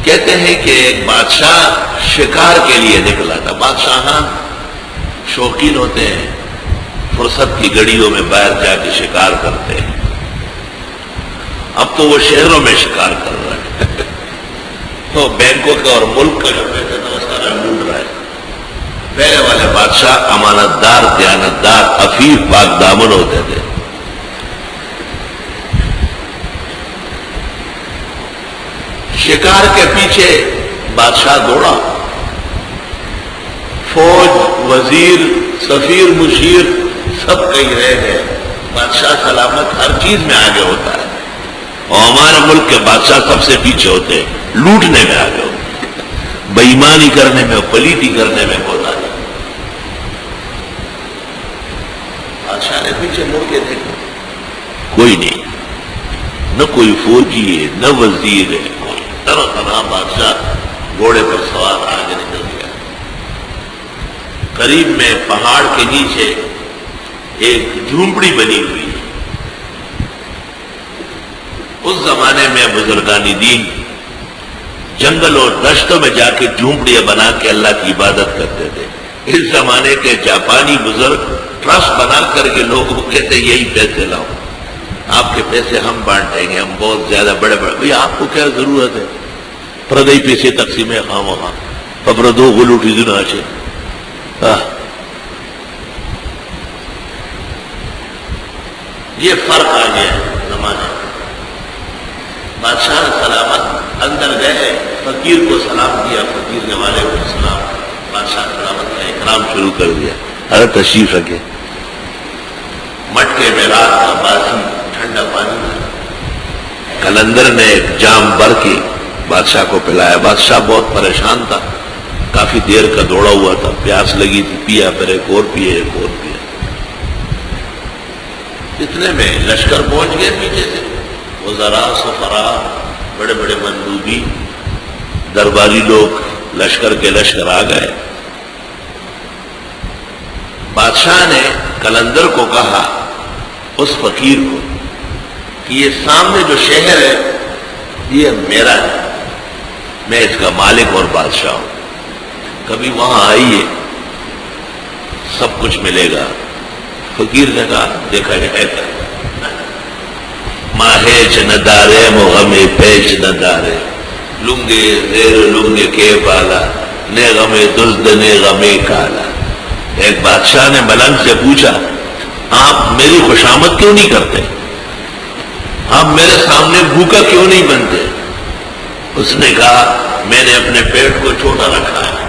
کہتے ہیں کہ ایک بادشاہ شکار کے لیے نکلا تھا. بادشاہان شوقین ہوتے ہیں، فرصت کی گھڑیوں میں باہر جا کے شکار کرتے ہیں. اب تو وہ شہروں میں شکار کر رہا ہے تو بینکوں کا اور ملک کا جو پیسہ تھا وہ سارا لوٹ رہا ہے. پہلے والے بادشاہ امانت دار، دیانتدار، عفیف، پاک دامن ہوتے تھے. شکار کے پیچھے بادشاہ دوڑا. فوج، وزیر، سفیر، مشیر سب کہیں رہے ہیں بادشاہ سلامت ہر چیز میں آگے ہوتا ہے، اور ہمارے ملک کے بادشاہ سب سے پیچھے ہوتے ہیں، لوٹنے میں آگے ہوتے ہیں، بے ایمانی کرنے میں، پلیتی کرنے میں ہوتا ہے. بادشاہ نے پیچھے مڑ کے دیکھا، کوئی نہیں، نہ کوئی فوجی ہے، نہ وزیر ہے، طرح طرح. بادشاہ گھوڑے پر سوار آگے نکل گیا. قریب میں پہاڑ کے نیچے ایک جھونپڑی بنی ہوئی. اس زمانے میں بزرگان دین جنگل اور دشتوں میں جا کے جھونپڑیاں بنا کے اللہ کی عبادت کرتے تھے. اس زمانے کے جاپانی بزرگ ٹرسٹ بنا کر کے لوگوں کو کہتے یہی پیسے لاؤ، آپ کے پیسے ہم بانٹیں گے، ہم بہت زیادہ بڑے بڑے. بھئی آپ کو کیا ضرورت ہے پردئی پیسے تقسیم ہے خواہ وہاں پپردو گلوٹی دن آچے. یہ فرق آ گیا زمانے. بادشاہ سلامت اندر گئے، فقیر کو سلام دیا، فقیر نے والے کو سلام. بادشاہ سلامت کا اکرام شروع کر دیا. ارے تشریف رکھے. مٹکے میں رات کا باسی ٹھنڈا پانی تھا. قلندر نے ایک جام بھر کے بادشاہ کو پلایا. بادشاہ بہت پریشان تھا، کافی دیر کا دوڑا ہوا تھا، پیاس لگی تھی، پیا، پھر ایک اور پیا، ایک اور پیا. اتنے میں لشکر پہنچ گئے پیچھے سے. وزراء، سفراء، بڑے بڑے مندوبی، درباری لوگ، لشکر کے لشکر آ گئے. بادشاہ نے قلندر کو کہا، اس فقیر کو، کہ یہ سامنے جو شہر ہے یہ میرا ہے، میں اس کا مالک اور بادشاہ ہوں، کبھی وہاں آئیے، سب کچھ ملے گا. فقیر نے کہا دیکھا جائے گا. ماہیچ نہ دارے مغمے پیچ نہ دارے لنگے زیر لنگے کے بالا نے غمے دزد نے غمے کالا. ایک بادشاہ نے ملنگ سے پوچھا آپ میری خوشامد کیوں نہیں کرتے، آپ میرے سامنے بھوکا کیوں نہیں بنتے؟ اس نے کہا میں نے اپنے پیٹ کو چھوٹا رکھا ہے،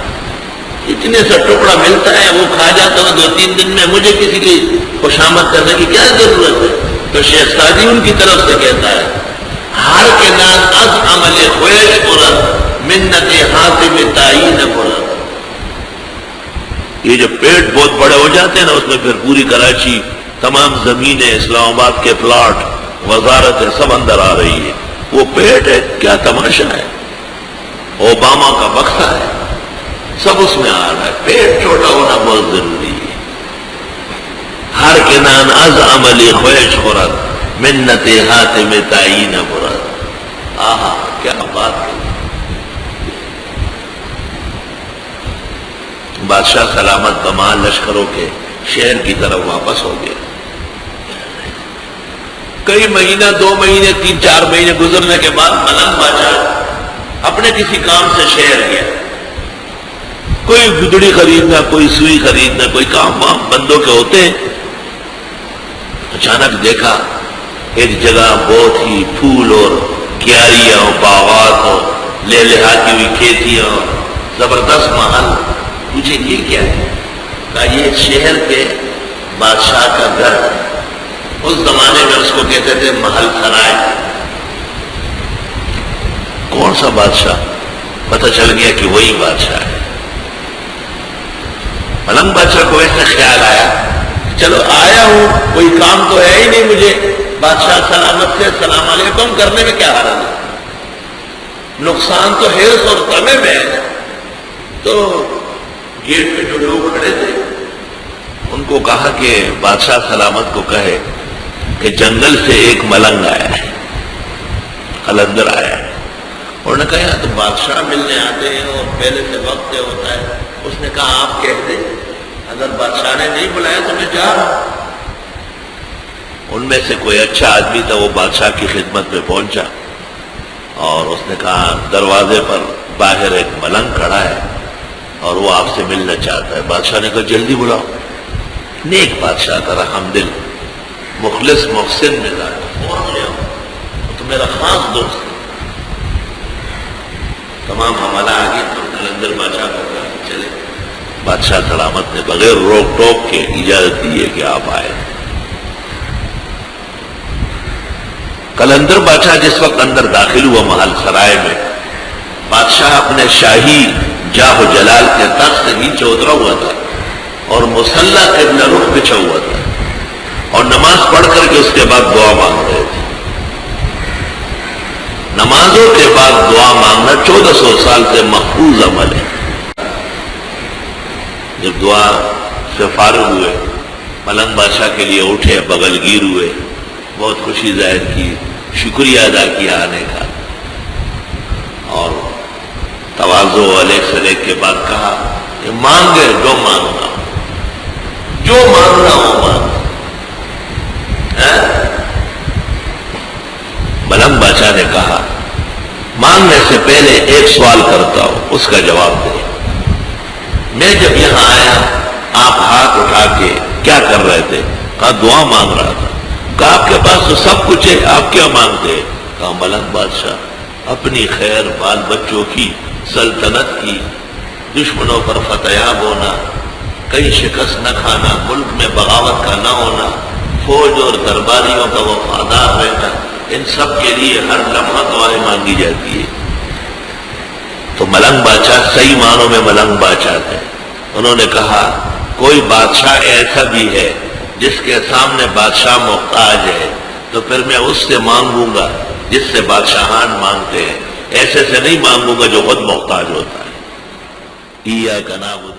اتنے سا ٹکڑا ملتا ہے وہ کھا جاتا ہوں 2-3 دن میں، مجھے کسی کی خوشامد کرنے کی کیا ضرورت ہے؟ تو شیخ سعدی ان کی طرف سے کہتا ہے ہر کے نام از عمل خویش پرت منت حاتم تعین پرت. یہ جو پیٹ بہت بڑے ہو جاتے ہیں نا، اس میں پھر پوری کراچی، تمام زمینیں، اسلام آباد کے پلاٹ، وزارتیں سب اندر آ رہی ہے. وہ پیٹ ہے، کیا تماشا ہے، اوباما کا بکسا ہے، سب اس میں آ رہا ہے. پیٹ چھوٹا ہونا بہت ضروری ہے. ہر کے نان از عمل خویش خورت منت حاتم تعین برت. آہا کیا بات ہے. بادشاہ سلامت تمام لشکروں کے شہر کی طرف واپس ہو گئے. کئی مہینہ، 2 مہینے، 3-4 مہینے گزرنے کے بعد ملنگ بادشاہ اپنے کسی کام سے شہر گیا. کوئی گدڑی خریدنا، کوئی سوئی خریدنا، کوئی کام وام بندوں کے ہوتے ہیں. اچانک دیکھا ایک جگہ بہت ہی پھول اور کیاریاں ہو، باغات ہو، لہلہاتی ہوئی کھیتیاں ہو، زبردست محل. مجھے یہ کیا ہے؟ کہا یہ شہر کے بادشاہ کا گھر ہے. اس زمانے میں اس کو کہتے تھے محل سرائے. کون سا بادشاہ؟ پتہ چل گیا کہ وہی بادشاہ ہے. ملنگ بادشاہ کو ایسا خیال آیا چلو آیا ہوں، کوئی کام تو ہے ہی نہیں مجھے، بادشاہ سلامت سے السلام علیکم کرنے میں کیا حرج ہے، نقصان تو حرص اور طمع میں ہے. تو گیٹ پہ جو لوگ کھڑے تھے ان کو کہا کہ بادشاہ سلامت کو کہے کہ جنگل سے ایک ملنگ آیا ہے، قلندر آیا ہے، انہوں نے کہا یار تو بادشاہ ملنے آتے ہیں اور پہلے سے وقت طے ہوتا ہے. اس نے کہا آپ کہہ دیں اگر بادشاہ نے نہیں بلایا تو میں جا رہا ہوں. ان میں سے کوئی اچھا آدمی تھا، وہ بادشاہ کی خدمت میں پہنچا اور اس نے کہا دروازے پر باہر ایک ملنگ کھڑا ہے اور وہ آپ سے ملنا چاہتا ہے. بادشاہ نے کہا جلدی بلاؤ. نیک بادشاہ تھا، رحم دل، مخلص محسن مزاج، فوراً لے آؤ، وہ تو میرا خاص دوست ہے. تمام حوالہ آگے تو قلندر بادشاہ کو کہا چلے. بادشاہ سلامت نے بغیر روک ٹوک کے اجازت دی ہے کہ آپ آئے. قلندر بادشاہ جس وقت اندر داخل ہوا محل سرائے میں، بادشاہ اپنے شاہی جاہ و جلال کے تخت سے نیچے اترا ہوا تھا اور مصلی قبلہ رخ بچھا ہوا تھا اور نماز پڑھ کر کے اس کے بعد دعا مانگ رہے تھے. نمازوں کے بعد دعا مانگنا 1400 سال سے محفوظ عمل ہے. جب دعا سے فارغ ہوئے، ملنگ بادشاہ کے لیے اٹھے، بغل گیر ہوئے، بہت خوشی ظاہر کی، شکریہ ادا کیا آنے کا، اور تواضع علیہ سلیک کے بعد کہا کہ مانگے جو مانگنا ہو، جو مانگنا ہو مانگ. ملنگ بادشاہ نے کہا مانگنے سے پہلے ایک سوال کرتا ہوں، اس کا جواب دے. میں جب یہاں آیا آپ ہاتھ اٹھا کے کیا کر رہے تھے؟ کہا دعا مانگ رہا تھا. کہا آپ کے پاس تو سب کچھ ہے، آپ کیا مانگتے؟ کہا ملنگ بادشاہ اپنی خیر، بال بچوں کی، سلطنت کی، دشمنوں پر فتح ہونا، کہیں شکست نہ کھانا، ملک میں بغاوت کا نہ ہونا، فوج اور درباریوں کا وفادار رہنا، ان سب کے لیے ہر لمحہ دعائیں مانگی جاتی ہے. تو ملنگ بادشاہ صحیح معنوں میں ملنگ بادشاہ تھے. انہوں نے کہا کوئی بادشاہ ایسا بھی ہے جس کے سامنے بادشاہ محتاج ہے تو پھر میں اس سے مانگوں گا جس سے بادشاہان مانگتے ہیں، ایسے سے نہیں مانگوں گا جو خود محتاج ہوتا ہے. ایاک نعبد